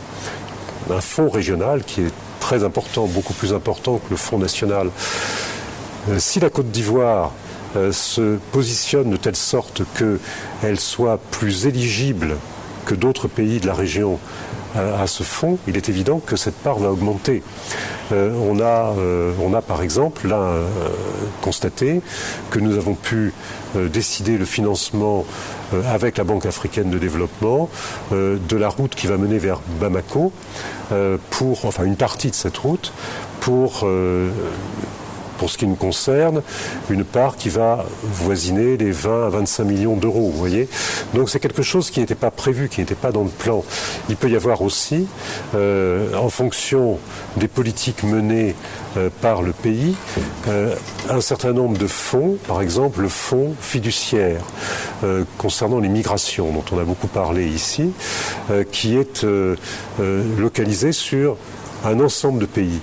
Un fonds régional qui est très important, beaucoup plus important que le fonds national. Si la Côte d'Ivoire se positionne de telle sorte qu'elle soit plus éligible que d'autres pays de la région à ce fonds, il est évident que cette part va augmenter. On a par exemple là constaté que nous avons pu décider le financement avec la Banque africaine de développement de la route qui va mener vers Bamako, une partie de cette route pour ce qui nous concerne, une part qui va voisiner les 20 à 25 millions d'euros, vous voyez. Donc c'est quelque chose qui n'était pas prévu, qui n'était pas dans le plan. Il peut y avoir aussi, en fonction des politiques menées par le pays, un certain nombre de fonds, par exemple le fonds fiduciaire concernant les migrations, dont on a beaucoup parlé ici, qui est localisé sur un ensemble de pays.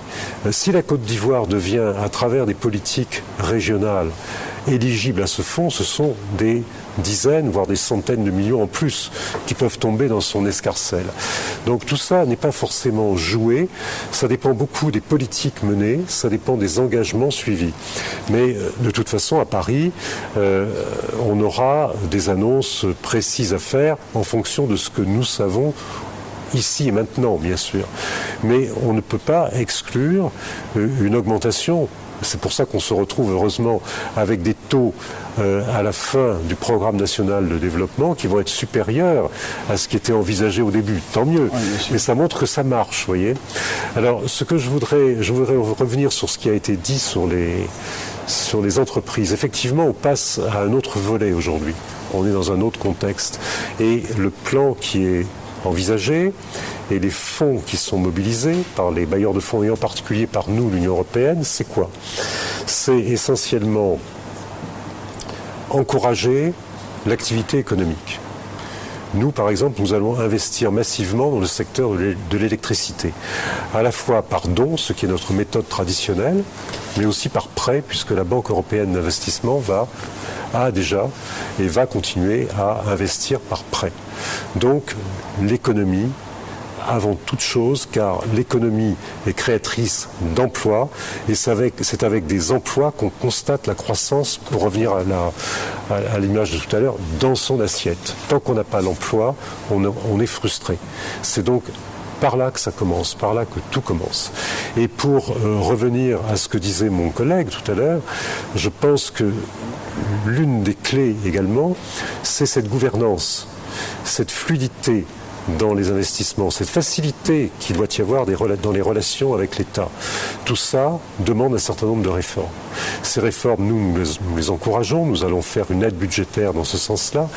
Si la Côte d'Ivoire devient, à travers des politiques régionales, éligible à ce fonds, ce sont des dizaines, voire des centaines de millions en plus qui peuvent tomber dans son escarcelle. Donc tout ça n'est pas forcément joué, ça dépend beaucoup des politiques menées, ça dépend des engagements suivis. Mais de toute façon, à Paris, on aura des annonces précises à faire en fonction de ce que nous savons ici et maintenant, bien sûr. Mais on ne peut pas exclure une augmentation. C'est pour ça qu'on se retrouve heureusement avec des taux à la fin du programme national de développement qui vont être supérieurs à ce qui était envisagé au début. Tant mieux. Oui, mais ça montre que ça marche, vous voyez. Alors, ce que je voudrais revenir sur ce qui a été dit sur les entreprises. Effectivement, on passe à un autre volet aujourd'hui. On est dans un autre contexte. Et le plan qui est envisagé et les fonds qui sont mobilisés par les bailleurs de fonds et en particulier par nous, l'Union européenne, c'est quoi ? C'est essentiellement encourager l'activité économique. Nous, par exemple, nous allons investir massivement dans le secteur de l'électricité, à la fois par don, ce qui est notre méthode traditionnelle, mais aussi par prêt, puisque la Banque européenne d'investissement a déjà et va continuer à investir par prêt. Donc, l'économie, avant toute chose, car l'économie est créatrice d'emplois et c'est avec des emplois qu'on constate la croissance, pour revenir à l'image de tout à l'heure, dans son assiette. Tant qu'on n'a pas l'emploi, on est frustré. C'est donc par là que ça commence, par là que tout commence. Et pour revenir à ce que disait mon collègue tout à l'heure, je pense que l'une des clés également, c'est cette gouvernance, cette fluidité dans les investissements, cette facilité qu'il doit y avoir dans les relations avec l'État. Tout ça demande un certain nombre de réformes. Ces réformes, nous les encourageons, nous allons faire une aide budgétaire dans ce sens-là,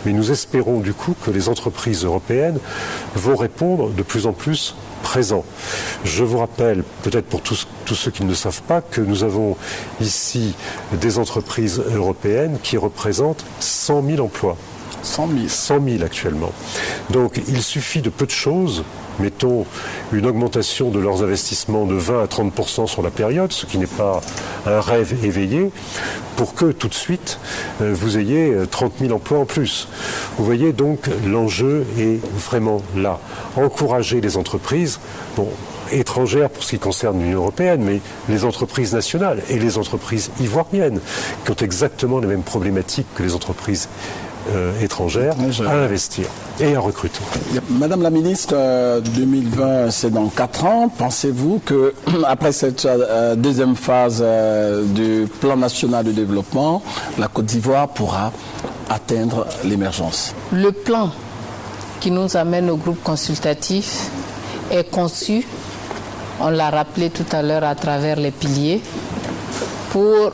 mais nous espérons du coup que les entreprises européennes vont répondre de plus en plus présents. Je vous rappelle, peut-être pour tous ceux qui ne le savent pas, que nous avons ici des entreprises européennes qui représentent 100 000 emplois. 100 000 actuellement. Donc il suffit de peu de choses, mettons une augmentation de leurs investissements de 20 à 30% sur la période, ce qui n'est pas un rêve éveillé, pour que tout de suite vous ayez 30 000 emplois en plus. Vous voyez donc l'enjeu est vraiment là. Encourager les entreprises, étrangères pour ce qui concerne l'Union européenne, mais les entreprises nationales et les entreprises ivoiriennes qui ont exactement les mêmes problématiques que les entreprises étrangères à investir et à recruter. Madame la ministre, 2020, c'est dans 4 ans. Pensez-vous que après cette deuxième phase du plan national de développement, la Côte d'Ivoire pourra atteindre l'émergence? Le plan qui nous amène au groupe consultatif est conçu, on l'a rappelé tout à l'heure à travers les piliers, pour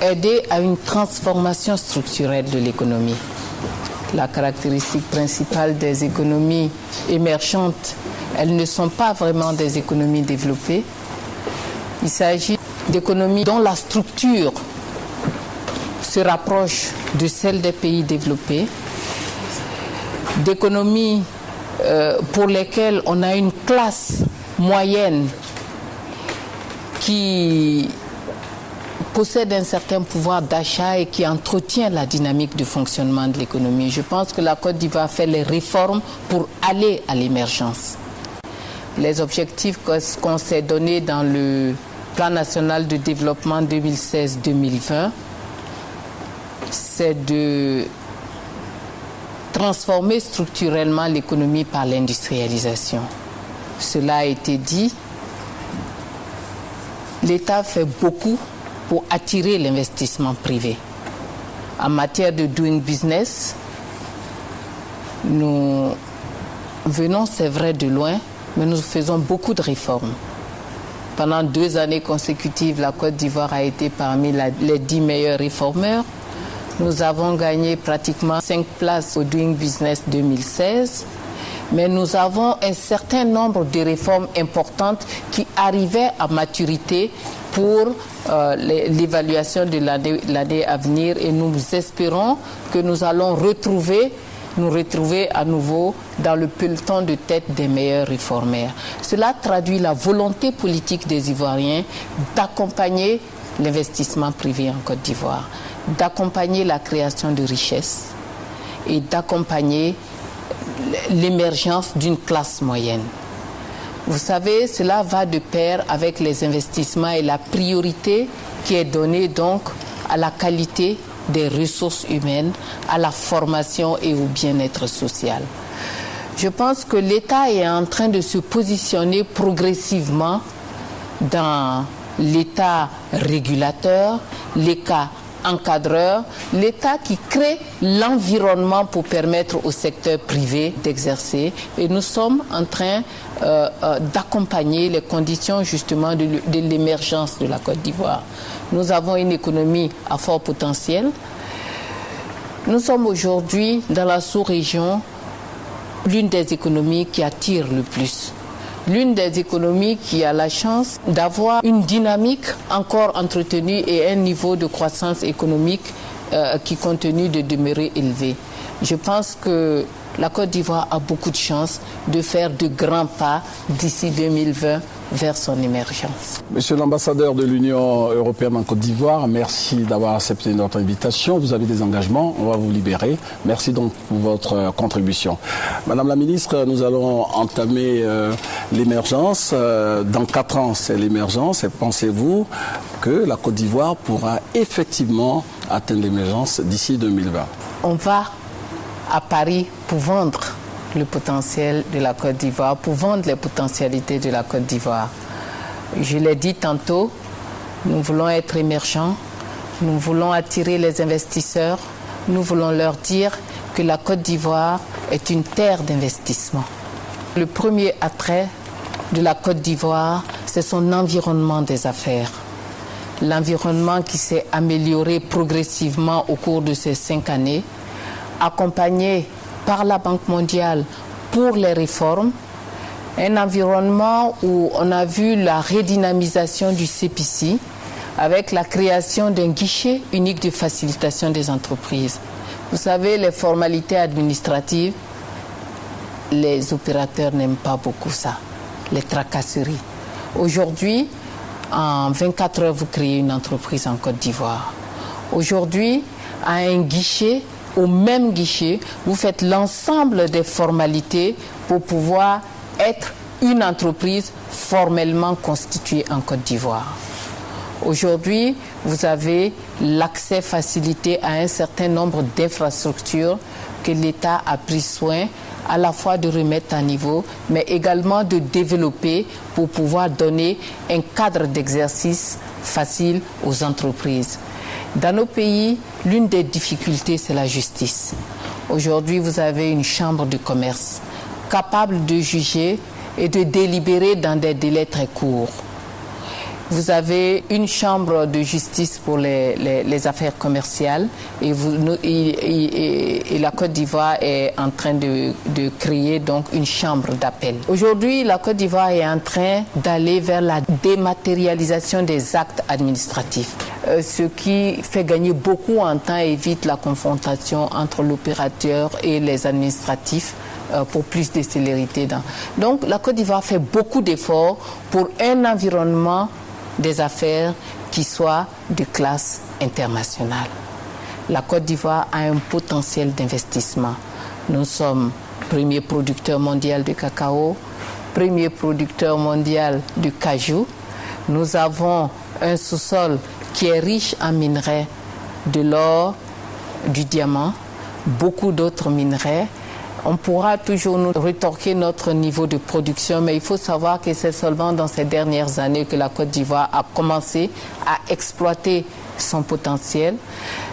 aider à une transformation structurelle de l'économie. La caractéristique principale des économies émergentes, elles ne sont pas vraiment des économies développées. Il s'agit d'économies dont la structure se rapproche de celle des pays développés, d'économies pour lesquelles on a une classe moyenne qui possède un certain pouvoir d'achat et qui entretient la dynamique de fonctionnement de l'économie. Je pense que la Côte d'Ivoire fait les réformes pour aller à l'émergence. Les objectifs qu'on s'est donnés dans le plan national de développement 2016-2020, c'est de transformer structurellement l'économie par l'industrialisation. Cela a été dit. L'État fait beaucoup pour attirer l'investissement privé. En matière de doing business, nous venons, c'est vrai, de loin, mais nous faisons beaucoup de réformes. Pendant 2 années consécutives, la Côte d'Ivoire a été parmi les 10 meilleurs réformeurs. Nous avons gagné pratiquement 5 places au Doing Business 2016. Mais nous avons un certain nombre de réformes importantes qui arrivaient à maturité pour l'évaluation de l'année à venir. Et nous espérons que nous allons nous retrouver à nouveau dans le peloton de tête des meilleurs réformeurs. Cela traduit la volonté politique des Ivoiriens d'accompagner l'investissement privé en Côte d'Ivoire, d'accompagner la création de richesses et d'accompagner l'émergence d'une classe moyenne. Vous savez, cela va de pair avec les investissements et la priorité qui est donnée donc à la qualité des ressources humaines, à la formation et au bien-être social. Je pense que l'État est en train de se positionner progressivement dans l'État régulateur, l'État encadreur, l'État qui crée l'environnement pour permettre au secteur privé d'exercer. Et nous sommes en train d'accompagner les conditions justement de l'émergence de la Côte d'Ivoire. Nous avons une économie à fort potentiel. Nous sommes aujourd'hui dans la sous-région l'une des économies qui attire le plus. L'une des économies qui a la chance d'avoir une dynamique encore entretenue et un niveau de croissance économique qui continue de demeurer élevé. Je pense que la Côte d'Ivoire a beaucoup de chance de faire de grands pas d'ici 2020 vers son émergence. Monsieur l'ambassadeur de l'Union européenne en Côte d'Ivoire, merci d'avoir accepté notre invitation. Vous avez des engagements, on va vous libérer. Merci donc pour votre contribution. Madame la ministre, nous allons entamer l'émergence. Dans 4 ans, c'est l'émergence. Et pensez-vous que la Côte d'Ivoire pourra effectivement atteindre l'émergence d'ici 2020? On va à Paris pour vendre le potentiel de la Côte d'Ivoire, pour vendre les potentialités de la Côte d'Ivoire. Je l'ai dit tantôt, nous voulons être émergents, nous voulons attirer les investisseurs, nous voulons leur dire que la Côte d'Ivoire est une terre d'investissement. Le premier attrait de la Côte d'Ivoire, c'est son environnement des affaires. L'environnement qui s'est amélioré progressivement au cours de ces 5 années, accompagné par la Banque mondiale pour les réformes, un environnement où on a vu la redynamisation du CPC avec la création d'un guichet unique de facilitation des entreprises. Vous savez, les formalités administratives, les opérateurs n'aiment pas beaucoup ça, les tracasseries. Aujourd'hui, en 24 heures, vous créez une entreprise en Côte d'Ivoire. Aujourd'hui, à un guichet, au même guichet, vous faites l'ensemble des formalités pour pouvoir être une entreprise formellement constituée en Côte d'Ivoire. Aujourd'hui, vous avez l'accès facilité à un certain nombre d'infrastructures que l'État a pris soin à la fois de remettre à niveau, mais également de développer pour pouvoir donner un cadre d'exercice facile aux entreprises. Dans nos pays, l'une des difficultés, c'est la justice. Aujourd'hui, vous avez une chambre de commerce capable de juger et de délibérer dans des délais très courts. Vous avez une chambre de justice pour les affaires commerciales et la Côte d'Ivoire est en train de créer donc une chambre d'appel. Aujourd'hui, la Côte d'Ivoire est en train d'aller vers la dématérialisation des actes administratifs, ce qui fait gagner beaucoup en temps et évite la confrontation entre l'opérateur et les administratifs pour plus de célérité. Donc la Côte d'Ivoire fait beaucoup d'efforts pour un environnement des affaires qui soit de classe internationale. La Côte d'Ivoire a un potentiel d'investissement. Nous sommes premier producteur mondial de cacao, premier producteur mondial de cajou. Nous avons un sous-sol qui est riche en minerais, de l'or, du diamant, beaucoup d'autres minerais. On pourra toujours nous rétorquer notre niveau de production, mais il faut savoir que c'est seulement dans ces dernières années que la Côte d'Ivoire a commencé à exploiter son potentiel.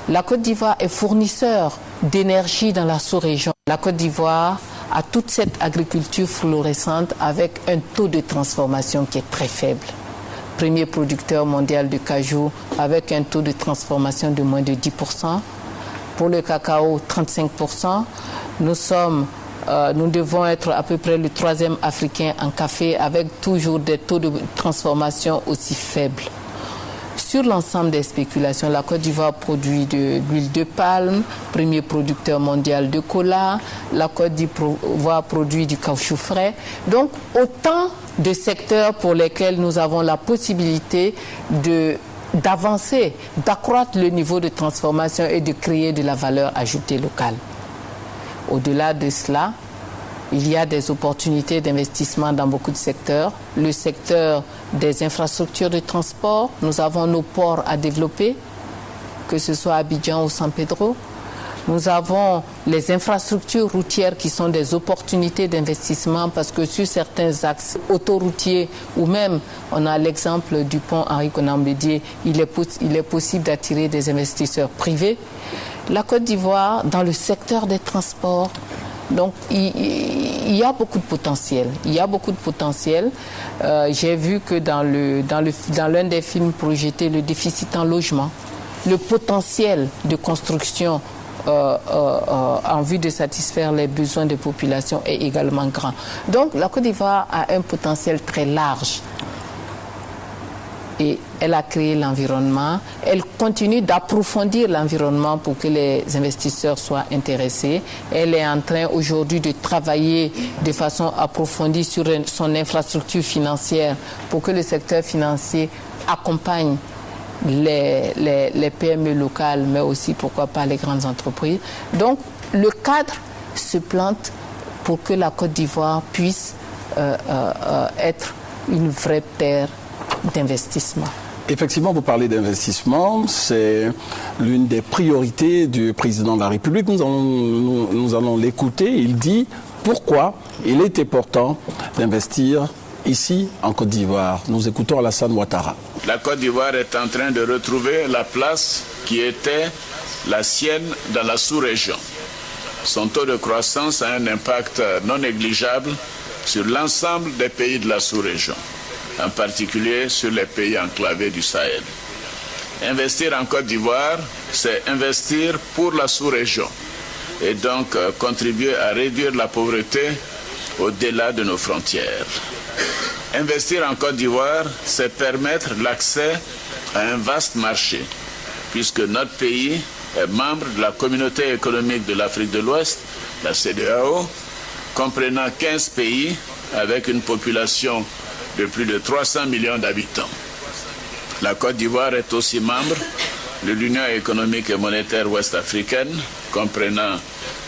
La Côte d'Ivoire est fournisseur d'énergie dans la sous-région. La Côte d'Ivoire a toute cette agriculture fluorescente avec un taux de transformation qui est très faible. Premier producteur mondial de cajou avec un taux de transformation de moins de 10%. Pour le cacao, 35%. Nous devons être à peu près le 3e africain en café avec toujours des taux de transformation aussi faibles. Sur l'ensemble des spéculations, la Côte d'Ivoire produit de l'huile de palme, premier producteur mondial de cola, la Côte d'Ivoire produit du caoutchouc frais. Donc autant de secteurs pour lesquels nous avons la possibilité d'avancer, d'accroître le niveau de transformation et de créer de la valeur ajoutée locale. Au-delà de cela, il y a des opportunités d'investissement dans beaucoup de secteurs. Le secteur des infrastructures de transport, nous avons nos ports à développer, que ce soit à Abidjan ou San Pedro. Nous avons les infrastructures routières qui sont des opportunités d'investissement parce que sur certains axes autoroutiers ou même, on a l'exemple du pont Henri Konan Bédié, il est possible d'attirer des investisseurs privés. La Côte d'Ivoire, dans le secteur des transports, donc il y a beaucoup de potentiel. Il y a beaucoup de potentiel. J'ai vu que dans l'un des films projetés, le déficit en logement, le potentiel de construction en vue de satisfaire les besoins des populations est également grand. Donc la Côte d'Ivoire a un potentiel très large. Et elle a créé l'environnement. Elle continue d'approfondir l'environnement pour que les investisseurs soient intéressés. Elle est en train aujourd'hui de travailler de façon approfondie sur son infrastructure financière pour que le secteur financier accompagne les PME locales, mais aussi, pourquoi pas, les grandes entreprises. Donc, le cadre se plante pour que la Côte d'Ivoire puisse être une vraie terre d'investissement. Effectivement, vous parlez d'investissement, c'est l'une des priorités du président de la République. Nous allons l'écouter. Il dit pourquoi il est important d'investir ici en Côte d'Ivoire. Nous écoutons Alassane Ouattara. La Côte d'Ivoire est en train de retrouver la place qui était la sienne dans la sous-région. Son taux de croissance a un impact non négligeable sur l'ensemble des pays de la sous-région, en particulier sur les pays enclavés du Sahel. Investir en Côte d'Ivoire, c'est investir pour la sous-région et donc contribuer à réduire la pauvreté au-delà de nos frontières. Investir en Côte d'Ivoire, c'est permettre l'accès à un vaste marché, puisque notre pays est membre de la Communauté économique de l'Afrique de l'Ouest, la CEDEAO, comprenant 15 pays avec une population de plus de 300 millions d'habitants. La Côte d'Ivoire est aussi membre de l'Union économique et monétaire ouest-africaine, comprenant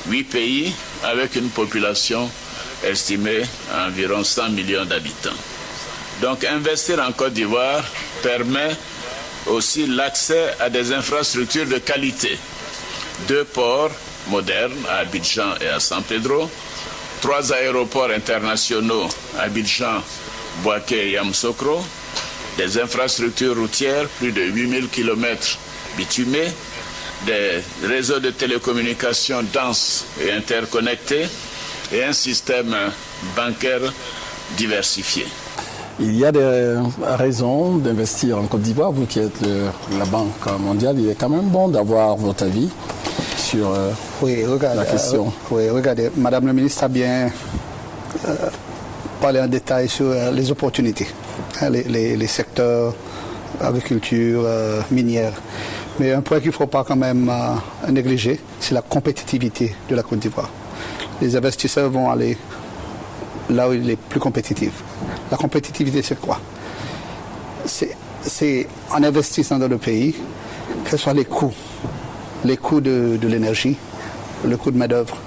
8 pays avec une population estimée à environ 100 millions d'habitants. Donc investir en Côte d'Ivoire permet aussi l'accès à des infrastructures de qualité. 2 ports modernes à Abidjan et à San Pedro, 3 aéroports internationaux à Abidjan, Bouaké et Yamoussoukro, des infrastructures routières, plus de 8000 km bitumés, des réseaux de télécommunications denses et interconnectés et un système bancaire diversifié. Il y a des raisons d'investir en Côte d'Ivoire. Vous qui êtes la Banque mondiale, il est quand même bon d'avoir votre avis sur la question. Oui, regardez, Madame la ministre a bien parlé en détail sur les opportunités, les secteurs, agriculture, minière. Mais un point qu'il ne faut pas quand même négliger, c'est la compétitivité de la Côte d'Ivoire. Les investisseurs vont aller là où il est plus compétitif. La compétitivité, c'est quoi? C'est en investissant dans le pays, quels soient les coûts de l'énergie, le coût de main-d'œuvre,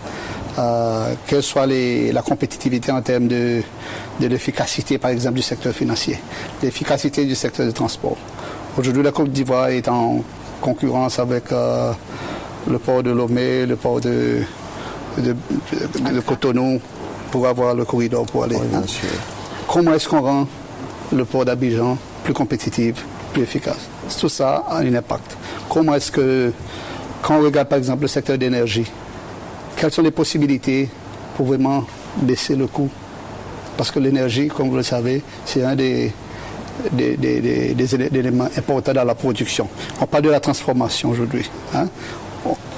quelle soit la compétitivité en termes de l'efficacité, par exemple, du secteur financier, l'efficacité du secteur de transport. Aujourd'hui, la Côte d'Ivoire est en concurrence avec le port de Lomé, le port de Cotonou, pour avoir le corridor pour aller. Oui, comment est-ce qu'on rend le port d'Abidjan plus compétitif, plus efficace? Tout ça a un impact. Comment est-ce que, quand on regarde par exemple le secteur d'énergie, quelles sont les possibilités pour vraiment baisser le coût? Parce que l'énergie, comme vous le savez, c'est un des éléments importants dans la production. On parle de la transformation aujourd'hui.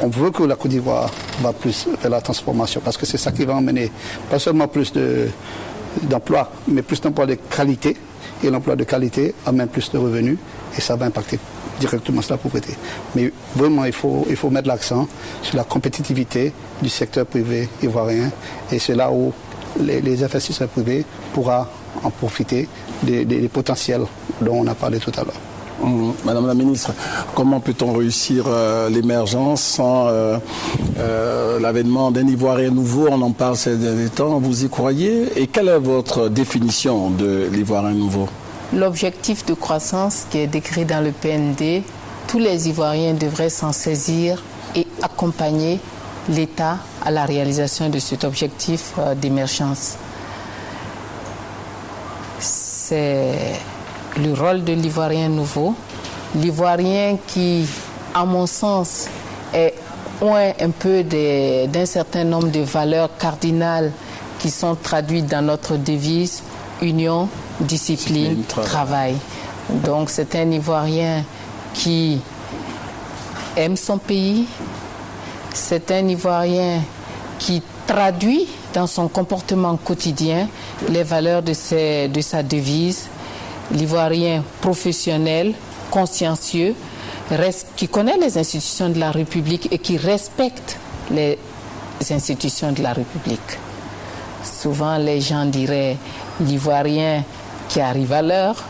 On veut que la Côte d'Ivoire va plus vers la transformation parce que c'est ça qui va emmener pas seulement plus d'emplois, mais plus d'emplois de qualité. Et l'emploi de qualité amène plus de revenus et ça va impacter directement sur la pauvreté. Mais vraiment, il faut mettre l'accent sur la compétitivité du secteur privé ivoirien et c'est là où les investisseurs privés pourront en profiter des potentiels dont on a parlé tout à l'heure. Madame la ministre, comment peut-on réussir l'émergence sans l'avènement d'un Ivoirien nouveau? On en parle ces derniers temps, vous y croyez? Et quelle est votre définition de l'Ivoirien nouveau? L'objectif de croissance qui est décrit dans le PND, tous les Ivoiriens devraient s'en saisir et accompagner l'État à la réalisation de cet objectif d'émergence. C'est le rôle de l'Ivoirien nouveau, l'Ivoirien qui, à mon sens, est loin un peu d'un certain nombre de valeurs cardinales qui sont traduites dans notre devise union, discipline, travail. Donc c'est un Ivoirien qui aime son pays, c'est un Ivoirien qui traduit dans son comportement quotidien les valeurs de sa devise. L'Ivoirien professionnel, consciencieux, qui connaît les institutions de la République et qui respecte les institutions de la République. Souvent, les gens diraient l'Ivoirien qui arrive à l'heure,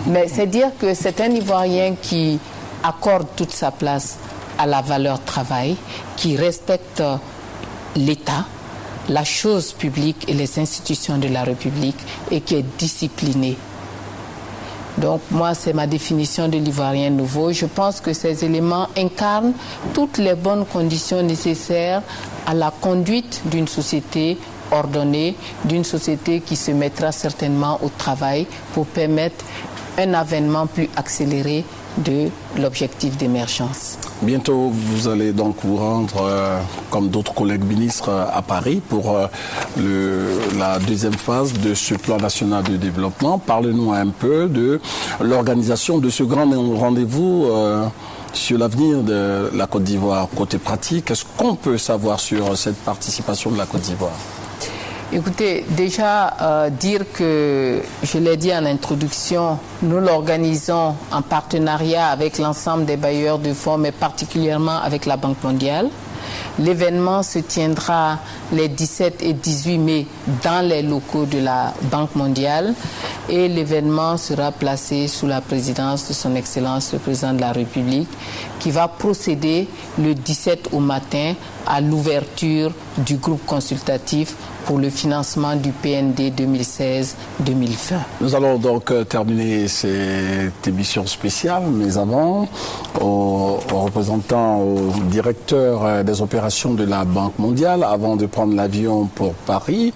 mais c'est dire que c'est un Ivoirien qui accorde toute sa place à la valeur travail, qui respecte l'État, la chose publique et les institutions de la République et qui est discipliné. Donc moi, c'est ma définition de l'Ivoirien nouveau. Je pense que ces éléments incarnent toutes les bonnes conditions nécessaires à la conduite d'une société ordonnée, d'une société qui se mettra certainement au travail pour permettre un avènement plus accéléré de l'objectif d'émergence. Bientôt, vous allez donc vous rendre, comme d'autres collègues ministres, à Paris pour la deuxième phase de ce plan national de développement. Parlez-nous un peu de l'organisation de ce grand rendez-vous sur l'avenir de la Côte d'Ivoire. Côté pratique, qu'est-ce qu'on peut savoir sur cette participation de la Côte d'Ivoire ? Écoutez, déjà dire que, je l'ai dit en introduction, nous l'organisons en partenariat avec l'ensemble des bailleurs de fonds, mais particulièrement avec la Banque mondiale. L'événement se tiendra les 17 et 18 mai dans les locaux de la Banque mondiale et l'événement sera placé sous la présidence de son Excellence le Président de la République qui va procéder le 17 au matin à l'ouverture du groupe consultatif pour le financement du PND 2016-2020. Nous allons donc terminer cette émission spéciale, mais avant, aux représentants, au directeur des opérations de la Banque mondiale, avant de prendre l'avion pour Paris,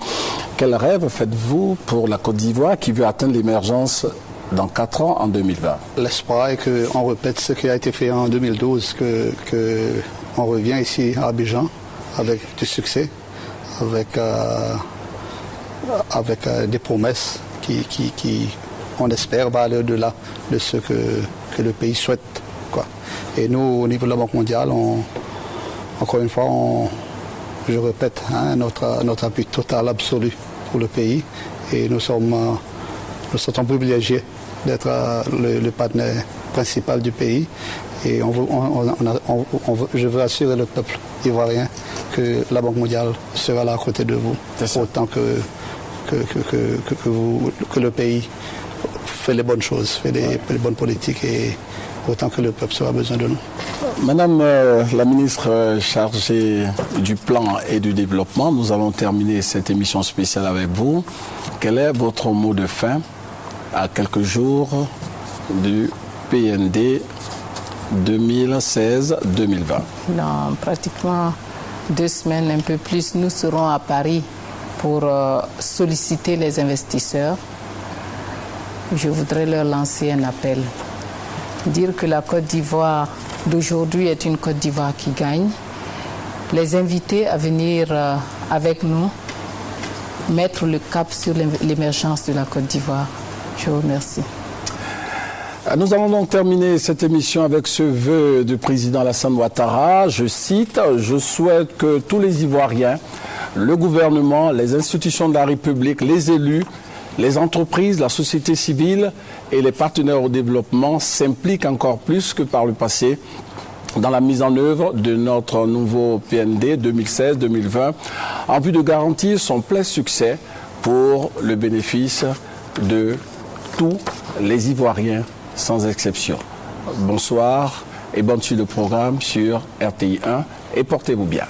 quel rêve faites-vous pour la Côte d'Ivoire qui veut atteindre l'émergence dans 4 ans en 2020? L'espoir est qu'on répète ce qui a été fait en 2012, qu'on revient ici à Abidjan avec du succès. Avec des promesses qui, on espère, va aller au-delà de ce que le pays souhaite, quoi. Et nous, au niveau de la Banque mondiale, encore une fois, je répète, notre appui total absolu pour le pays. Et nous sommes privilégiés d'être le partenaire principal du pays. Et je veux assurer le peuple ivoirien que la Banque mondiale sera là à côté de vous, autant que le pays fait les bonnes choses, fait les bonnes politiques et autant que le peuple sera besoin de nous. Madame la ministre chargée du plan et du développement, nous allons terminer cette émission spéciale avec vous. Quel est votre mot de fin à quelques jours du PND 2016-2020? Dans pratiquement 2 semaines, un peu plus, nous serons à Paris pour solliciter les investisseurs. Je voudrais leur lancer un appel. Dire que la Côte d'Ivoire d'aujourd'hui est une Côte d'Ivoire qui gagne. Les inviter à venir avec nous, mettre le cap sur l'émergence de la Côte d'Ivoire. Je vous remercie. Nous allons donc terminer cette émission avec ce vœu du président Alassane Ouattara. Je cite, « Je souhaite que tous les Ivoiriens, le gouvernement, les institutions de la République, les élus, les entreprises, la société civile et les partenaires au développement s'impliquent encore plus que par le passé dans la mise en œuvre de notre nouveau PND 2016-2020 en vue de garantir son plein succès pour le bénéfice de tous les Ivoiriens sans exception. » Bonsoir et bonne suite de programme sur RTI 1 et portez-vous bien.